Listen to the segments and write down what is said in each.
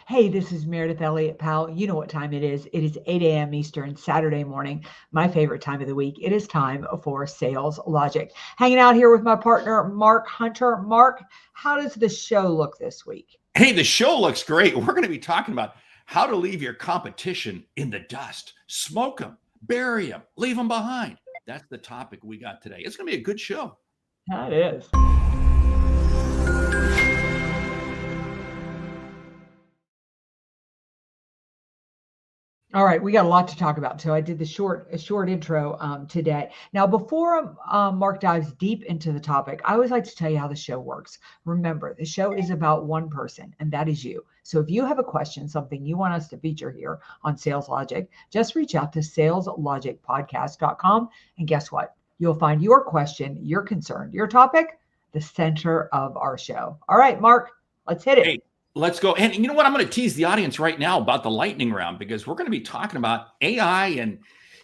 Hey, this is Meridith Elliott Powell. You know what time it is. It is 8 a.m. Eastern, Saturday morning, my favorite time of the week. It is time for Sales Logic. Hanging out here with my partner, Mark Hunter. Mark, how does the show look this week? Hey, the show looks great. We're going to be talking about how to leave your competition in the dust. Smoke them, bury them, leave them behind. That's the topic we got today. It's going to be a good show. That is. All right, we got a lot to talk about. So I did a short intro today. Now, before Mark dives deep into the topic, I always like to tell you how the show works. Remember, the show is about one person, and that is you. So if you have a question, something you want us to feature here on Sales Logic, just reach out to saleslogicpodcast.com. And guess what? You'll find your question, your concern, your topic, the center of our show. All right, Mark, let's hit it. Hey. Let's go. And you know what? I'm going to tease the audience right now about the lightning round because we're going to be talking about AI and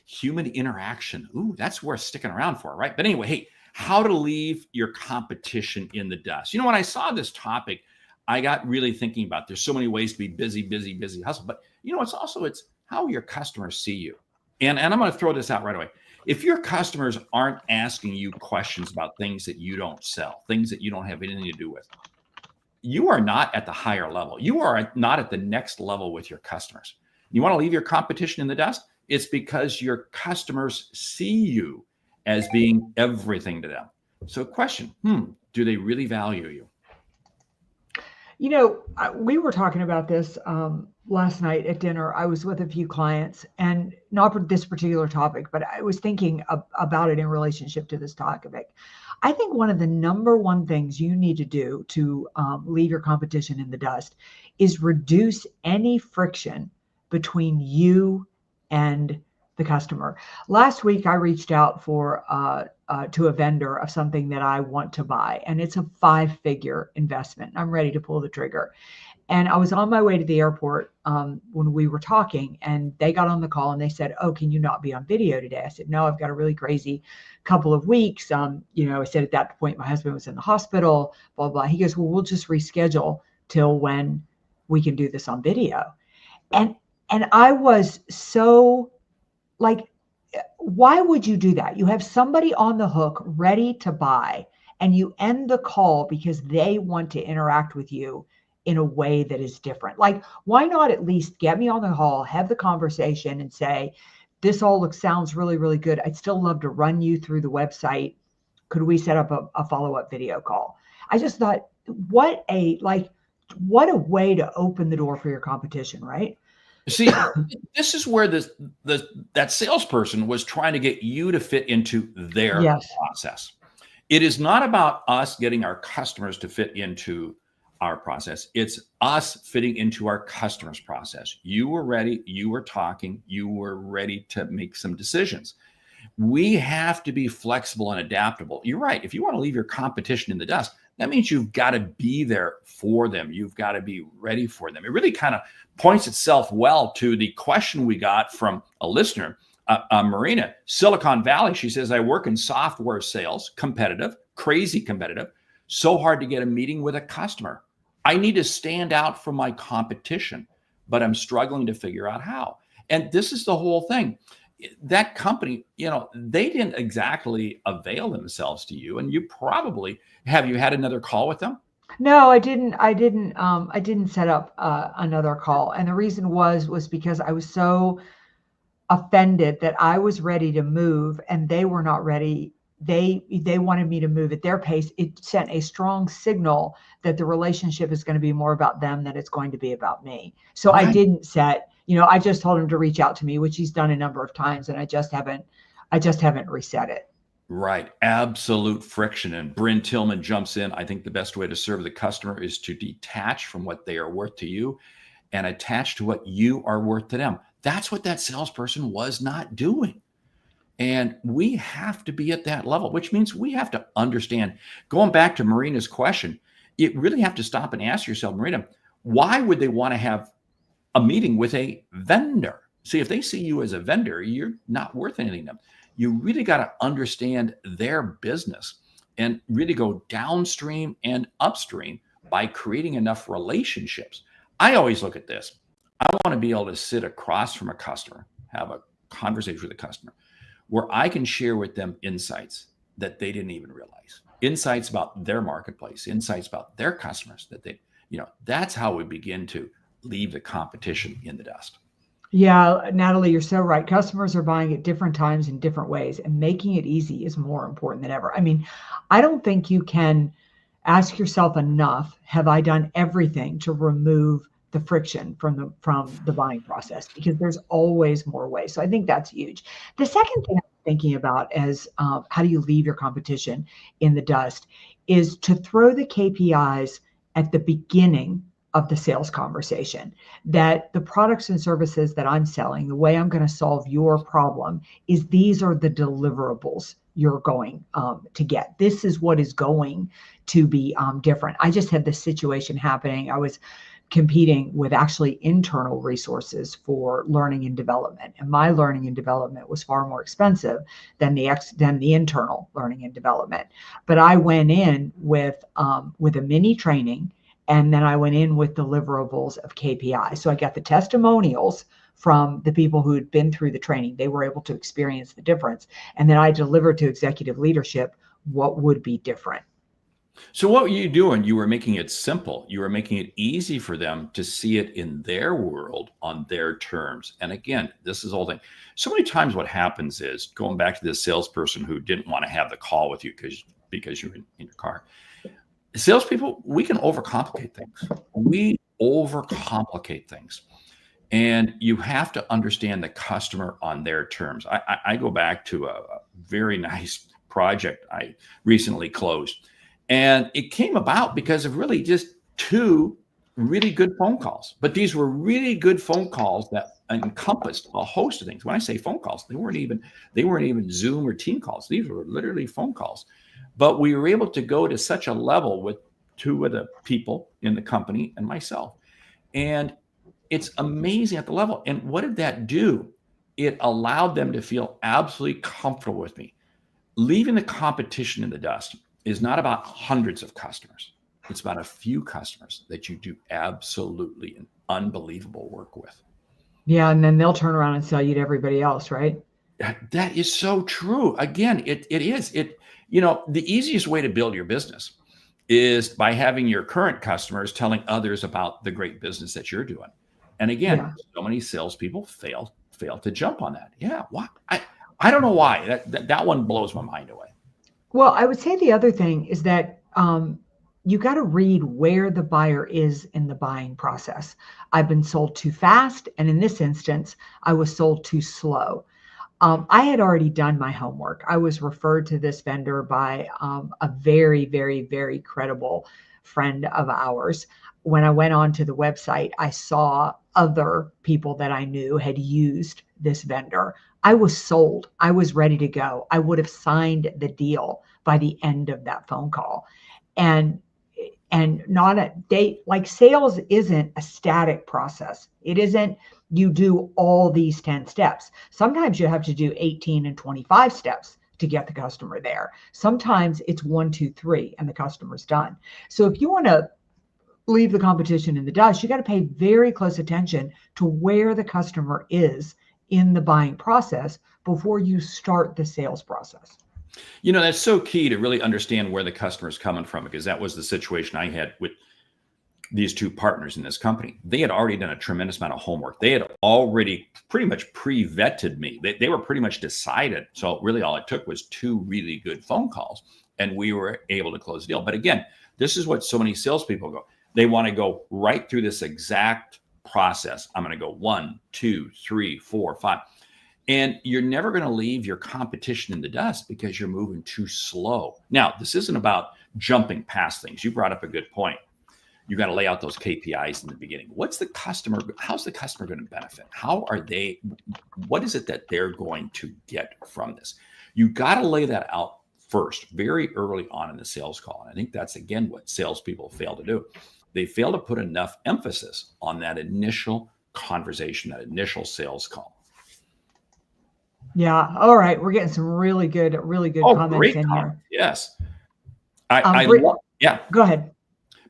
human interaction. Ooh, that's worth sticking around for, right? But anyway, hey, how to leave your competition in the dust. You know, when I saw this topic, I got really thinking about there's so many ways to be busy, hustle. But you know, it's how your customers see you. And I'm going to throw this out right away. If your customers aren't asking you questions about things that you don't sell, things that you don't have anything to do with, you are not at the higher level. You are not at the next level with your customers. You want to leave your competition in the dust? It's because your customers see you as being everything to them. So question, do they really value you? You know, we were talking about this last night at dinner. I was with a few clients, and not for this particular topic, but I was thinking about it in relationship to this topic. I think one of the number one things you need to do to leave your competition in the dust is reduce any friction between you and the customer. Last week, I reached out to a vendor of something that I want to buy, and it's a 5-figure investment. I'm ready to pull the trigger. And I was on my way to the airport when we were talking, and they got on the call and they said, "Oh, can you not be on video today?" I said, "No, I've got a really crazy couple of weeks." I said at that point, my husband was in the hospital, blah, blah. He goes, "Well, we'll just reschedule till when we can do this on video." And I was so like, why would you do that? You have somebody on the hook ready to buy, and you end the call because they want to interact with you in a way that is different. Like, why not at least get me on the call, have the conversation and say, "This all sounds really, really good. I'd still love to run you through the website. Could we set up a follow-up video call?" I just thought, what a way to open the door for your competition, right? See, this is where that salesperson was trying to get you to fit into their process. It is not about us getting our customers to fit into our process. It's us fitting into our customers' process. You were ready. You were talking. You were ready to make some decisions. We have to be flexible and adaptable. You're right. If you want to leave your competition in the dust, that means you've got to be there for them. You've got to be ready for them. It really kind of points itself well to the question we got from a listener, Marina, Silicon Valley. She says, "I work in software sales, competitive, crazy competitive, so hard to get a meeting with a customer. I need to stand out from my competition, but I'm struggling to figure out how." And this is the whole thing. That company, they didn't exactly avail themselves to you. And you probably, have you had another call with them? No, I didn't set up another call. And the reason was because I was so offended that I was ready to move and they were not ready. They wanted me to move at their pace. It sent a strong signal that the relationship is going to be more about them than it's going to be about me. So right. I didn't set, I just told him to reach out to me, which he's done a number of times, and I just haven't reset it. Right. Absolute friction. And Bryn Tillman jumps in. I think the best way to serve the customer is to detach from what they are worth to you and attach to what you are worth to them. That's what that salesperson was not doing. And we have to be at that level, which means we have to understand, going back to Marina's question, you really have to stop and ask yourself, Marina, why would they want to have a meeting with a vendor? See, if they see you as a vendor, you're not worth anything to them. You really got to understand their business and really go downstream and upstream by creating enough relationships. I always look at this. I want to be able to sit across from a customer, have a conversation with a customer where I can share with them insights that they didn't even realize, insights about their marketplace, insights about their customers that they, that's how we begin to leave the competition in the dust. Yeah, Natalie, you're so right. Customers are buying at different times in different ways, and making it easy is more important than ever. I mean, I don't think you can ask yourself enough, have I done everything to remove the friction from the buying process? Because there's always more ways. So I think that's huge. The second thing I'm thinking about is how do you leave your competition in the dust is to throw the KPIs at the beginning of the sales conversation, that the products and services that I'm selling, the way I'm going to solve your problem is these are the deliverables you're going to get. This is what is going to be different. I just had this situation happening. I was competing with actually internal resources for learning and development, and my learning and development was far more expensive than the internal learning and development. But I went in with a mini training, and then I went in with deliverables of KPI. So I got the testimonials from the people who had been through the training. They were able to experience the difference. And then I delivered to executive leadership what would be different. So what were you doing? You were making it simple. You were making it easy for them to see it in their world on their terms. And again, this is the whole thing. So many times what happens is, going back to this salesperson who didn't want to have the call with you because you're in your car. Salespeople, we can overcomplicate things. We overcomplicate things. And you have to understand the customer on their terms. I go back to a very nice project I recently closed. And it came about because of really just 2 really good phone calls. But these were really good phone calls that encompassed a host of things. When I say phone calls, they weren't even Zoom or team calls. These were literally phone calls. But we were able to go to such a level with 2 of the people in the company and myself. And it's amazing at the level. And what did that do? It allowed them to feel absolutely comfortable with me. Leaving the competition in the dust is not about hundreds of customers. It's about a few customers that you do absolutely an unbelievable work with. Yeah, and then they'll turn around and sell you to everybody else, right? That is so true. Again, it is. The easiest way to build your business is by having your current customers telling others about the great business that you're doing. And again, so many salespeople fail to jump on that. Yeah, why? I don't know why. That one blows my mind away. Well, I would say the other thing is that you got to read where the buyer is in the buying process. I've been sold too fast, and in this instance, I was sold too slow. I had already done my homework. I was referred to this vendor by a very, very, very credible friend of ours. When I went onto the website, I saw other people that I knew had used this vendor. I was sold. I was ready to go. I would have signed the deal by the end of that phone call. And not a date, like sales isn't a static process. It isn't you do all these 10 steps. Sometimes you have to do 18 and 25 steps to get the customer there. Sometimes it's 1, 2, 3 and the customer's done. So if you want to leave the competition in the dust, you got to pay very close attention to where the customer is in the buying process before you start the sales process. That's so key to really understand where the customer is coming from, because that was the situation I had with these 2 partners in this company. They had already done a tremendous amount of homework. They had already pretty much pre-vetted me. They were pretty much decided. So really all it took was 2 really good phone calls, and we were able to close the deal. But again, this is what so many salespeople go. They want to go right through this exact process. I'm going to go 1, 2, 3, 4, 5. And you're never going to leave your competition in the dust because you're moving too slow. Now, this isn't about jumping past things. You brought up a good point. You got to lay out those KPIs in the beginning. How's the customer going to benefit? What is it that they're going to get from this? You got to lay that out first, very early on in the sales call. And I think that's, again, what salespeople fail to do. They fail to put enough emphasis on that initial conversation, that initial sales call. Yeah. All right. We're getting some really good comments in here. Yes. Yeah. Go ahead.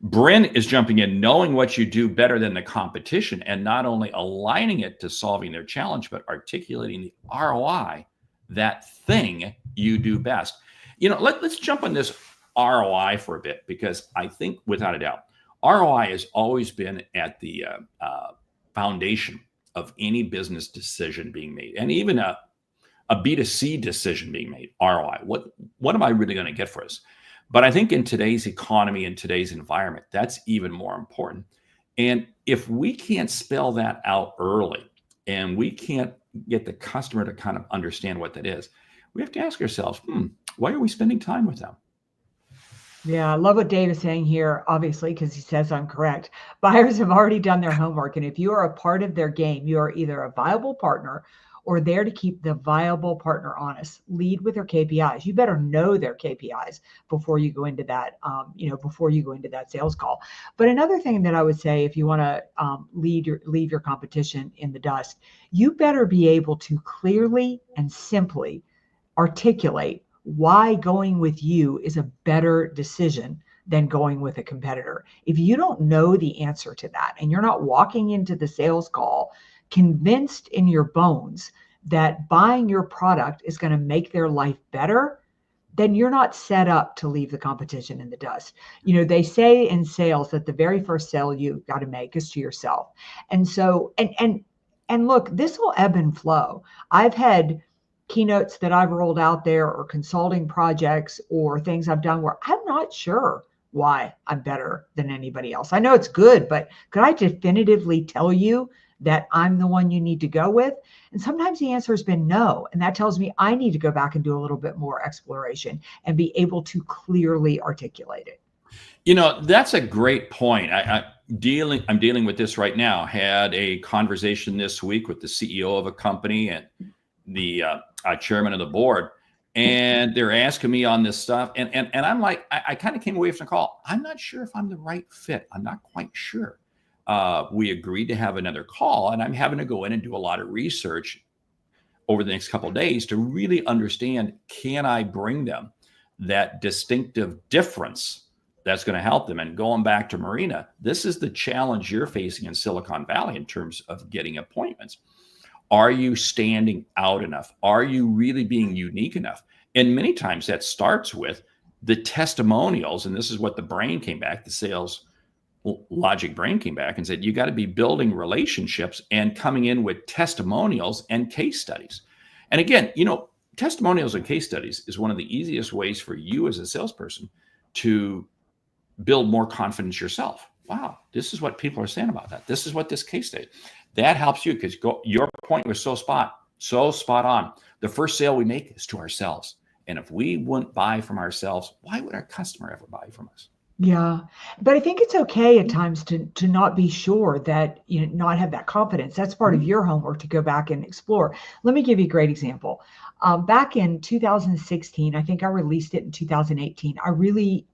Bryn is jumping in, knowing what you do better than the competition, and not only aligning it to solving their challenge, but articulating the ROI, that thing you do best. Let's jump on this ROI for a bit, because I think without a doubt, ROI has always been at the foundation of any business decision being made, and even a B2C decision being made. ROI, what am I really going to get for this? But I think in today's economy, in today's environment, that's even more important. And if we can't spell that out early, and we can't get the customer to kind of understand what that is, we have to ask ourselves, why are we spending time with them? Yeah, I love what Dave is saying here, obviously, because he says I'm correct. Buyers have already done their homework. And if you are a part of their game, you are either a viable partner or there to keep the viable partner honest. Lead with their KPIs. You better know their KPIs before you go into that, before you go into that sales call. But another thing that I would say, if you want to leave your competition in the dust, you better be able to clearly and simply articulate why going with you is a better decision than going with a competitor. If you don't know the answer to that, and you're not walking into the sales call convinced in your bones that buying your product is going to make their life better, then you're not set up to leave the competition in the dust. They say in sales that the very first sale you got to make is to yourself. And so, and look, this will ebb and flow. I've had keynotes that I've rolled out there, or consulting projects, or things I've done where I'm not sure why I'm better than anybody else. I know it's good, but could I definitively tell you that I'm the one you need to go with? And sometimes the answer has been no. And that tells me I need to go back and do a little bit more exploration and be able to clearly articulate it. That's a great point. I'm dealing with this right now. Had a conversation this week with the CEO of a company and the chairman of the board, and they're asking me on this stuff. And I'm like, I kind of came away from the call. I'm not sure if I'm the right fit. I'm not quite sure. We agreed to have another call, and I'm having to go in and do a lot of research over the next couple of days to really understand, can I bring them that distinctive difference that's going to help them? And going back to Marina, this is the challenge you're facing in Silicon Valley in terms of getting appointments. Are you standing out enough? Are you really being unique enough? And many times that starts with the testimonials. And this is what the brain came back, the sales logic brain came back and said, you got to be building relationships and coming in with testimonials and case studies. And again, testimonials and case studies is one of the easiest ways for you as a salesperson to build more confidence yourself. Wow, this is what people are saying about that. This is what this case study. That helps you, because your point was so spot on. The first sale we make is to ourselves. And if we wouldn't buy from ourselves, why would our customer ever buy from us? Yeah. But I think it's okay at times to not be sure, that, not have that confidence. That's part of your homework to go back and explore. Let me give you a great example. Back in 2016, I think I released it in 2018. I really,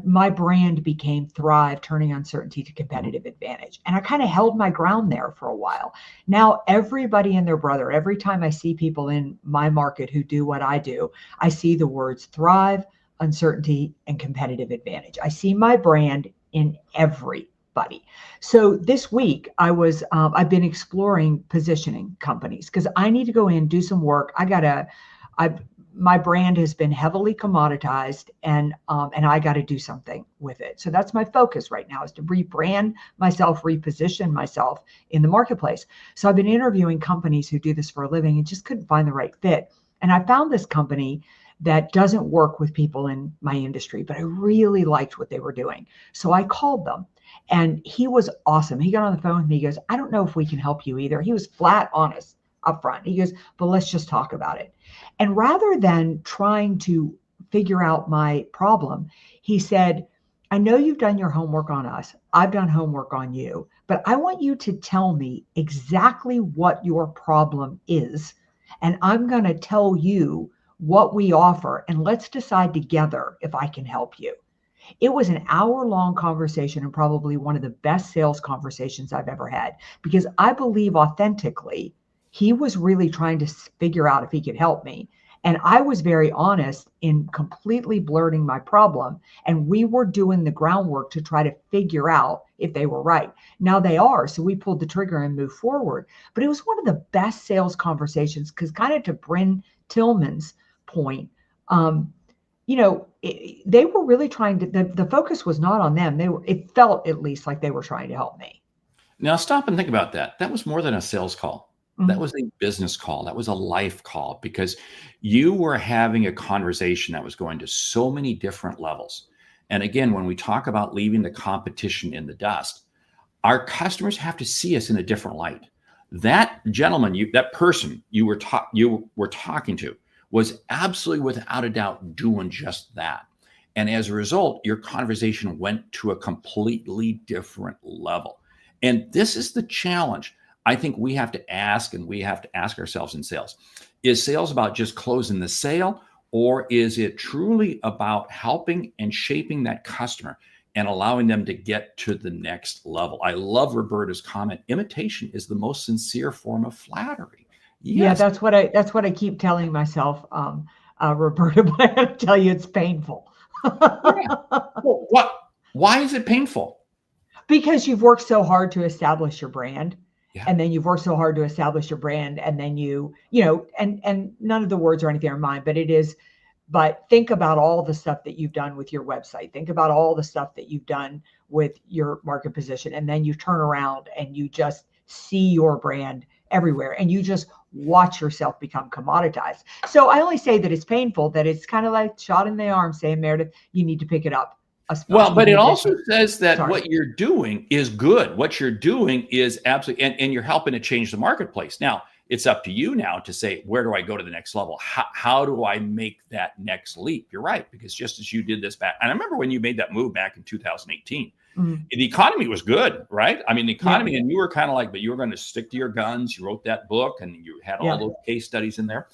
my brand became Thrive, turning uncertainty to competitive advantage. And I kind of held my ground there for a while. Now, everybody and their brother, every time I see people in my market who do what I do, I see the words Thrive, uncertainty, and competitive advantage. I see my brand in everybody. So this week I've been exploring positioning companies, because I need to go in, do some work. My brand has been heavily commoditized, and I got to do something with it. So that's my focus right now, is to rebrand myself, reposition myself in the marketplace. So I've been interviewing companies who do this for a living and just couldn't find the right fit. And I found this company that doesn't work with people in my industry, but I really liked what they were doing. So I called them, and he was awesome. He got on the phone with me. He goes, I don't know if we can help you either. He was flat honest up front. He goes, but let's just talk about it. And rather than trying to figure out my problem, he said, I know you've done your homework on us. I've done homework on you, but I want you to tell me exactly what your problem is. And I'm going to tell you what we offer, and let's decide together if I can help you. It was an hour-long conversation, and probably one of the best sales conversations I've ever had, because I believe authentically he was really trying to figure out if he could help me. And I was very honest in completely blurting my problem. And we were doing the groundwork to try to figure out if they were right. Now they are. So we pulled the trigger and moved forward. But it was one of the best sales conversations because, kind of to Bryn Tillman's point, they were really trying to, the focus was not on them. It felt at least like they were trying to help me. Now stop and think about that. That was more than a sales call. Mm-hmm. That was a business call. That was a life call, because you were having a conversation that was going to so many different levels. And again, when we talk about leaving the competition in the dust, our customers have to see us in a different light. That gentleman, that person you were talking to was absolutely, without a doubt, doing just that. And as a result, your conversation went to a completely different level. And this is the challenge I think we have to ask, and we have to ask ourselves in sales. Is sales about just closing the sale, or is it truly about helping and shaping that customer and allowing them to get to the next level? I love Roberta's comment. Imitation is the most sincere form of flattery. Yes. Yeah, that's what I keep telling myself, Roberta, but I have to tell you, it's painful. Yeah. Well, why is it painful? Because you've worked so hard to establish your brand. Yeah. And then you've worked so hard to establish your brand, and then and none of the words or anything are mine, but think about all the stuff that you've done with your website. Think about all the stuff that you've done with your market position. And then you turn around and you just see your brand everywhere, and you just watch yourself become commoditized. So I only say that it's painful, that it's kind of like shot in the arm saying, Meridith, you need to pick it up. Well, but it also says that what you're doing is good. What you're doing is absolutely, and you're helping to change the marketplace. Now, it's up to you now to say, where do I go to the next level? How do I make that next leap? You're right, because just as you did this back, and I remember when you made that move back in 2018, the economy was good, right? I mean, the economy, and you were kind of like, but you were going to stick to your guns. You wrote that book, and you had all those case studies in there,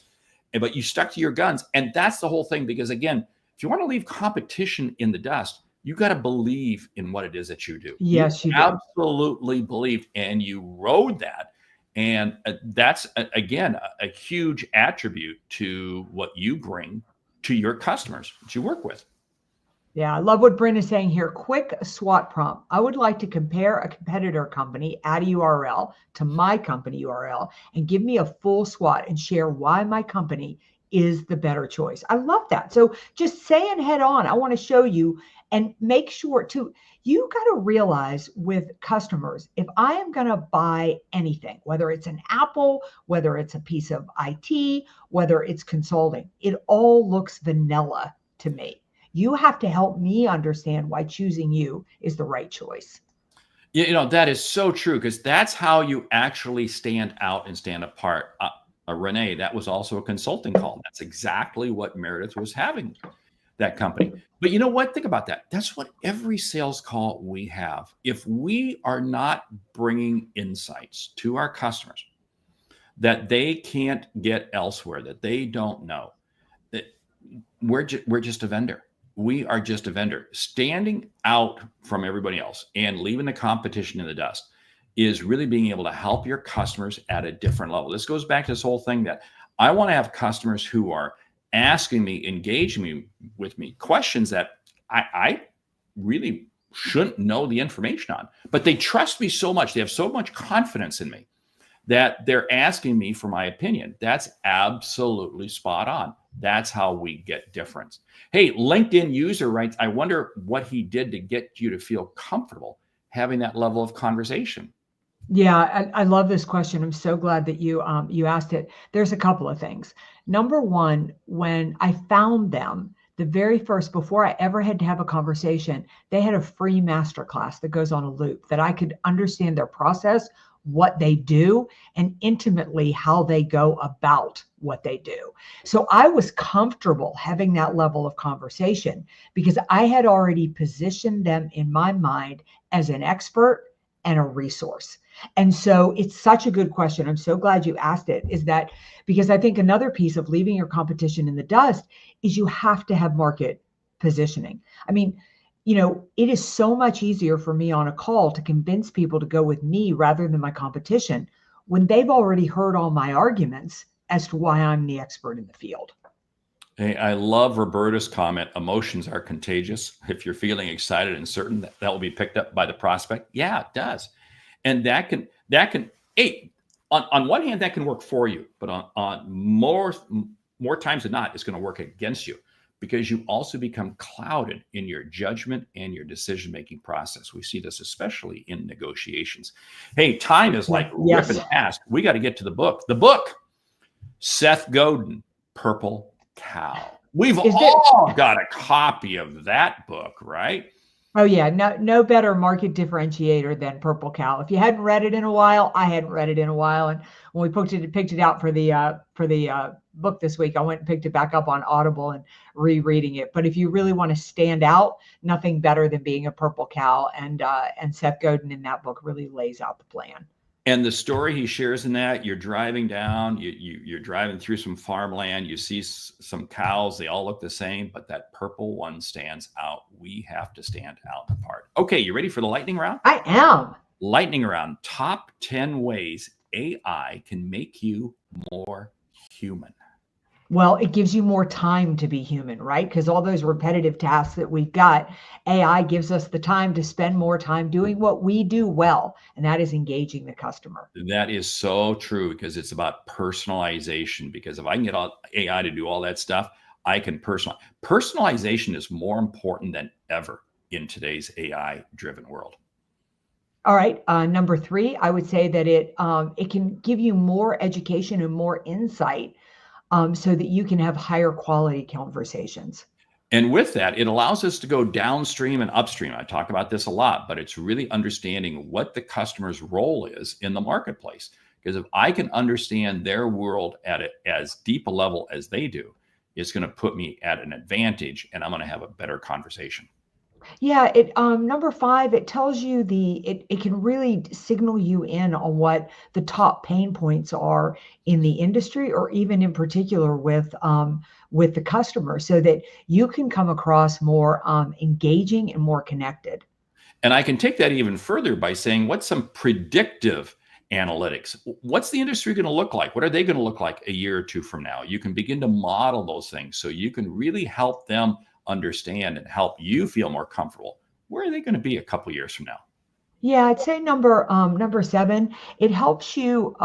but you stuck to your guns. And that's the whole thing, because again, if you want to leave competition in the dust, you got to believe in what it is that you do. Yes, you absolutely believed, and you rode that. And that's, again, a huge attribute to what you bring to your customers that you work with. Yeah, I love what Bryn is saying here. Quick SWOT prompt. I would like to compare a competitor company, add a URL to my company URL, and give me a full SWOT and share why my company is the better choice. I love that. So just saying head on, I want to show you, and make sure too, you got to realize with customers, if I am going to buy anything, whether it's an Apple, whether it's a piece of IT, whether it's consulting, it all looks vanilla to me. You have to help me understand why choosing you is the right choice. That is so true, because that's how you actually stand out and stand apart. Renee, that was also a consulting call. That's exactly what Meridith was having, that company. But you know what? Think about that. That's what every sales call we have. If we are not bringing insights to our customers that they can't get elsewhere, that they don't know, that we're just a vendor. We are just a vendor. Standing out from everybody else and leaving the competition in the dust is really being able to help your customers at a different level. This goes back to this whole thing that I want to have customers who are asking me, engaging with me, questions that I really shouldn't know the information on, but they trust me so much. They have so much confidence in me that they're asking me for my opinion. That's absolutely spot on. That's how we get difference. Hey, LinkedIn user writes, I wonder what he did to get you to feel comfortable having that level of conversation. Yeah, I love this question. I'm so glad that you asked it. There's a couple of things. Number one, when I found them, the very first, before I ever had to have a conversation, they had a free masterclass that goes on a loop that I could understand their process, what they do, and intimately how they go about what they do. So I was comfortable having that level of conversation because I had already positioned them in my mind as an expert and a resource. And so it's such a good question. I'm so glad you asked it, is that because I think another piece of leaving your competition in the dust is you have to have market positioning. I mean, it is so much easier for me on a call to convince people to go with me rather than my competition when they've already heard all my arguments as to why I'm the expert in the field. Hey, I love Roberta's comment. Emotions are contagious. If you're feeling excited and certain that will be picked up by the prospect, yeah, it does. And that can, hey, on one hand, that can work for you, but on more times than not, it's going to work against you because you also become clouded in your judgment and your decision-making process. We see this especially in negotiations. Hey, time is like ripping past. We got to get to the book. The book, Seth Godin, Purple Cow. We've all got a copy of that book, right? Oh yeah, no better market differentiator than Purple Cow. If you hadn't read it in a while, I hadn't read it in a while, and when we picked it out for the book this week, I went and picked it back up on Audible and rereading it. But if you really want to stand out, nothing better than being a Purple Cow, and Seth Godin in that book really lays out the plan. And the story he shares in that, you're driving down, you're driving through some farmland, you see some cows, they all look the same, but that purple one stands out. We have to stand out apart. Okay, you ready for the lightning round? I am. Lightning round, top 10 ways AI can make you more human. Well, it gives you more time to be human, right? Because all those repetitive tasks that we've got, AI gives us the time to spend more time doing what we do well, and that is engaging the customer. That is so true because it's about personalization. Because if I can get AI to do all that stuff, I can personalize. Personalization is more important than ever in today's AI-driven world. All right, number 3, I would say that it can give you more education and more insight. So that you can have higher quality conversations. And with that, it allows us to go downstream and upstream. I talk about this a lot, but it's really understanding what the customer's role is in the marketplace. Because if I can understand their world at as deep a level as they do, it's going to put me at an advantage and I'm going to have a better conversation. Yeah, number 5, it tells you it can really signal you in on what the top pain points are in the industry, or even in particular with the customer, so that you can come across more engaging and more connected. And I can take that even further by saying, what's some predictive analytics? What's the industry going to look like? What are they going to look like a year or two from now? You can begin to model those things so you can really help them understand and help you feel more comfortable. Where are they going to be a couple years from now? Yeah, I'd say number 7, it helps you,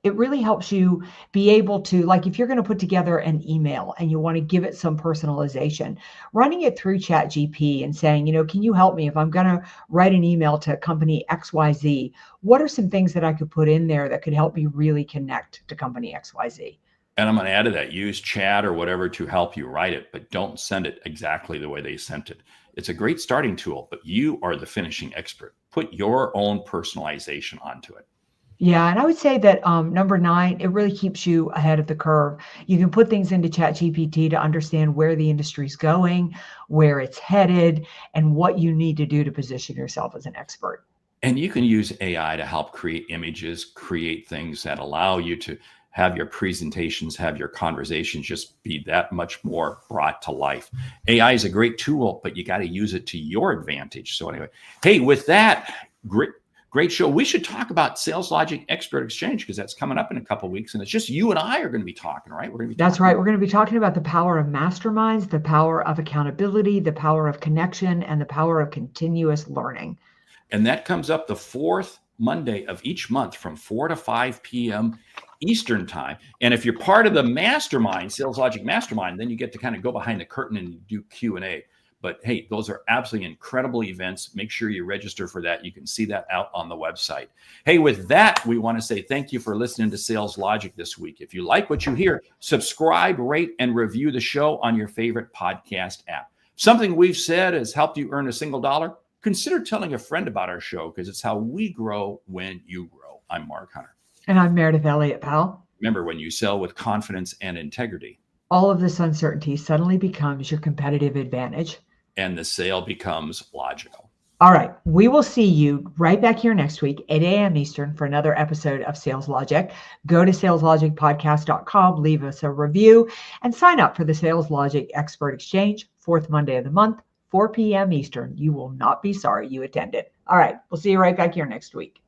it really helps you be able to, like, if you're going to put together an email and you want to give it some personalization, running it through ChatGPT and saying, can you help me if I'm going to write an email to company XYZ? What are some things that I could put in there that could help me really connect to company XYZ? And I'm going to add to that, use chat or whatever to help you write it, but don't send it exactly the way they sent it. It's a great starting tool, but you are the finishing expert. Put your own personalization onto it. Yeah, and I would say that number 9, it really keeps you ahead of the curve. You can put things into ChatGPT to understand where the industry's going, where it's headed, and what you need to do to position yourself as an expert. And you can use AI to help create images, create things that allow you to have your presentations, have your conversations just be that much more brought to life. AI is a great tool, but you got to use it to your advantage. So anyway, hey, with that, great show. We should talk about Sales Logic Expert Exchange because that's coming up in a couple of weeks, and it's just you and I are going to be talking, right? We're going to be. That's right. We're going to be talking about the power of masterminds, the power of accountability, the power of connection, and the power of continuous learning. And that comes up the 4th Monday of each month from 4 to 5 p.m. Eastern time. And if you're part of the mastermind, Sales Logic Mastermind, then you get to kind of go behind the curtain and do Q&A. But hey, those are absolutely incredible events. Make sure you register for that. You can see that out on the website. Hey, with that, we want to say thank you for listening to Sales Logic this week. If you like what you hear, subscribe, rate, and review the show on your favorite podcast app. Something we've said has helped you earn a single dollar. Consider telling a friend about our show because it's how we grow when you grow. I'm Mark Hunter. And I'm Meridith Elliott, Powell. Remember, when you sell with confidence and integrity, all of this uncertainty suddenly becomes your competitive advantage. And the sale becomes logical. All right. We will see you right back here next week, 8 a.m. Eastern, for another episode of Sales Logic. Go to saleslogicpodcast.com, leave us a review, and sign up for the Sales Logic Expert Exchange, 4th Monday of the month, 4 p.m. Eastern. You will not be sorry you attended. All right. We'll see you right back here next week.